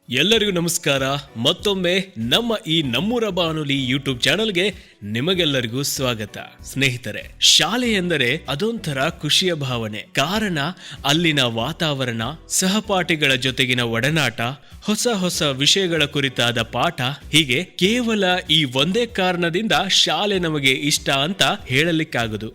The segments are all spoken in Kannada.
ಎಲ್ಲರಿಗೂ ನಮಸ್ಕಾರ. ಮತ್ತೊಮ್ಮೆ ನಮ್ಮ ಈ ನಮ್ಮೂರ ಬಾನುಲಿ ಯೂಟ್ಯೂಬ್ ಚಾನೆಲ್ಗೆ ನಿಮಗೆಲ್ಲರಿಗೂ ಸ್ವಾಗತ. ಸ್ನೇಹಿತರೆ, ಶಾಲೆ ಎಂದರೆ ಅದೊಂಥರ ಖುಷಿಯ ಭಾವನೆ. ಕಾರಣ ಅಲ್ಲಿನ ವಾತಾವರಣ, ಸಹಪಾಠಿಗಳ ಜೊತೆಗಿನ ಒಡನಾಟ, ಹೊಸ ಹೊಸ ವಿಷಯಗಳ ಕುರಿತಾದ ಪಾಠ, ಹೀಗೆ ಕೇವಲ ಈ ಒಂದೇ ಕಾರಣದಿಂದ ಶಾಲೆ ನಮಗೆ ಇಷ್ಟ ಅಂತ ಹೇಳಲಿಕ್ಕಾಗದು.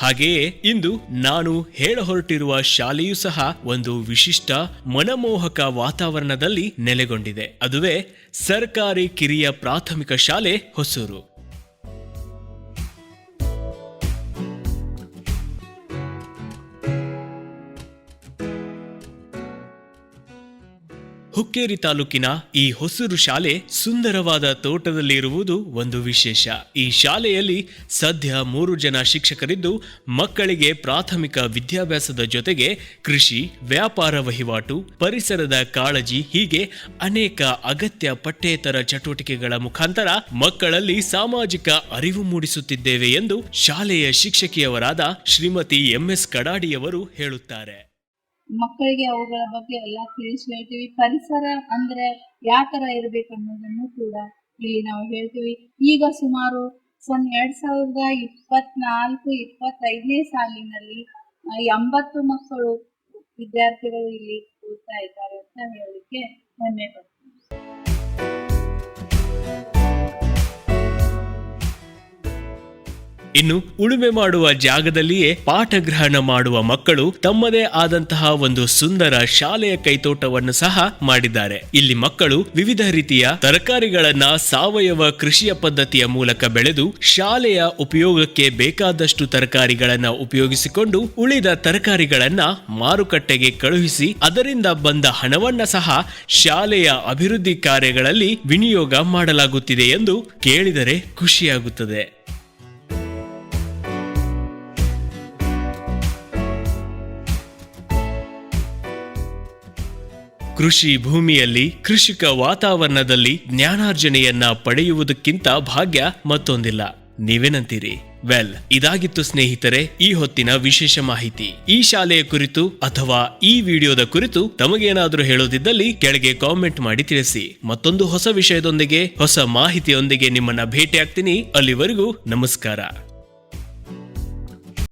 ಹಾಗೆಯೇ ಇಂದು ನಾನು ಹೇಳ ಹೊರಟಿರುವ ಶಾಲೆಯೂ ಸಹ ಒಂದು ವಿಶಿಷ್ಟ ಮನಮೋಹಕ ವಾತಾವರಣದಲ್ಲಿ ನೆಲೆಗೊಂಡಿದೆ. ಅದುವೇ ಸರ್ಕಾರಿ ಕಿರಿಯ ಪ್ರಾಥಮಿಕ ಶಾಲೆ ಹೊಸೂರು. ಹುಕ್ಕೇರಿ ತಾಲೂಕಿನ ಈ ಹೊಸೂರು ಶಾಲೆ ಸುಂದರವಾದ ತೋಟದಲ್ಲಿ ಇರುವುದು ಒಂದು ವಿಶೇಷ. ಈ ಶಾಲೆಯಲ್ಲಿ ಸದ್ಯ 3 ಜನ ಶಿಕ್ಷಕರಿದ್ದು ಮಕ್ಕಳಿಗೆ ಪ್ರಾಥಮಿಕ ವಿದ್ಯಾಭ್ಯಾಸದ ಜೊತೆಗೆ ಕೃಷಿ, ವ್ಯಾಪಾರ ವಹಿವಾಟು, ಪರಿಸರದ ಕಾಳಜಿ, ಹೀಗೆ ಅನೇಕ ಅಗತ್ಯ ಪಠ್ಯೇತರ ಚಟುವಟಿಕೆಗಳ ಮುಖಾಂತರ ಮಕ್ಕಳಲ್ಲಿ ಸಾಮಾಜಿಕ ಅರಿವು ಮೂಡಿಸುತ್ತಿದ್ದೇವೆ ಎಂದು ಶಾಲೆಯ ಶಿಕ್ಷಕಿಯವರಾದ ಶ್ರೀಮತಿ MS ಕಡಾಡಿಯವರು ಹೇಳುತ್ತಾರೆ. ಮಕ್ಕಳಿಗೆ ಅವುಗಳ ಬಗ್ಗೆ ಎಲ್ಲ ತಿಳಿಸಿ ಹೇಳ್ತೀವಿ. ಪರಿಸರ ಅಂದ್ರೆ ಯಾವ ತರ ಇರ್ಬೇಕು ಅನ್ನೋದನ್ನು ಕೂಡ ಇಲ್ಲಿ ನಾವು ಹೇಳ್ತೀವಿ. ಈಗ ಸುಮಾರು 2024-25ನೇ ಸಾಲಿನಲ್ಲಿ 80 ಮಕ್ಕಳು ವಿದ್ಯಾರ್ಥಿಗಳು ಇಲ್ಲಿ ಓದ್ತಾ ಇದ್ದಾರೆ ಅಂತ ಹೇಳಲಿಕ್ಕೆ ಹೆಮ್ಮೆ ಪಡ್ತೀನಿ. ಇನ್ನು ಉಳುಮೆ ಮಾಡುವ ಜಾಗದಲ್ಲಿಯೇ ಪಾಠ ಗ್ರಹಣ ಮಾಡುವ ಮಕ್ಕಳು ತಮ್ಮದೇ ಆದಂತಹ ಒಂದು ಸುಂದರ ಶಾಲೆಯ ಕೈತೋಟವನ್ನು ಸಹ ಮಾಡಿದ್ದಾರೆ. ಇಲ್ಲಿ ಮಕ್ಕಳು ವಿವಿಧ ರೀತಿಯ ತರಕಾರಿಗಳನ್ನ ಸಾವಯವ ಕೃಷಿಯ ಪದ್ಧತಿಯ ಮೂಲಕ ಬೆಳೆದು ಶಾಲೆಯ ಉಪಯೋಗಕ್ಕೆ ಬೇಕಾದಷ್ಟು ತರಕಾರಿಗಳನ್ನ ಉಪಯೋಗಿಸಿಕೊಂಡು ಉಳಿದ ತರಕಾರಿಗಳನ್ನ ಮಾರುಕಟ್ಟೆಗೆ ಕಳುಹಿಸಿ ಅದರಿಂದ ಬಂದ ಹಣವನ್ನ ಸಹ ಶಾಲೆಯ ಅಭಿವೃದ್ಧಿ ಕಾರ್ಯಗಳಲ್ಲಿ ವಿನಿಯೋಗ ಮಾಡಲಾಗುತ್ತಿದೆ ಎಂದು ಕೇಳಿದರೆ ಖುಷಿಯಾಗುತ್ತದೆ. ಕೃಷಿ ಭೂಮಿಯಲ್ಲಿ, ಕೃಷಿಕ ವಾತಾವರಣದಲ್ಲಿ ಜ್ಞಾನಾರ್ಜನೆಯನ್ನ ಪಡೆಯುವುದಕ್ಕಿಂತ ಭಾಗ್ಯ ಮತ್ತೊಂದಿಲ್ಲ. ನೀವೇನಂತೀರಿ? ವೆಲ್, ಇದಾಗಿತ್ತು ಸ್ನೇಹಿತರೆ ಈ ಹೊತ್ತಿನ ವಿಶೇಷ ಮಾಹಿತಿ. ಈ ಶಾಲೆಯ ಕುರಿತು ಅಥವಾ ಈ ವಿಡಿಯೋದ ಕುರಿತು ತಮಗೇನಾದ್ರೂ ಹೇಳೋದಿದ್ದಲ್ಲಿ ಕೆಳಗೆ ಕಾಮೆಂಟ್ ಮಾಡಿ ತಿಳಿಸಿ. ಮತ್ತೊಂದು ಹೊಸ ವಿಷಯದೊಂದಿಗೆ, ಹೊಸ ಮಾಹಿತಿಯೊಂದಿಗೆ ನಿಮ್ಮನ್ನ ಭೇಟಿ ಆಗ್ತೀನಿ. ಅಲ್ಲಿವರೆಗೂ ನಮಸ್ಕಾರ.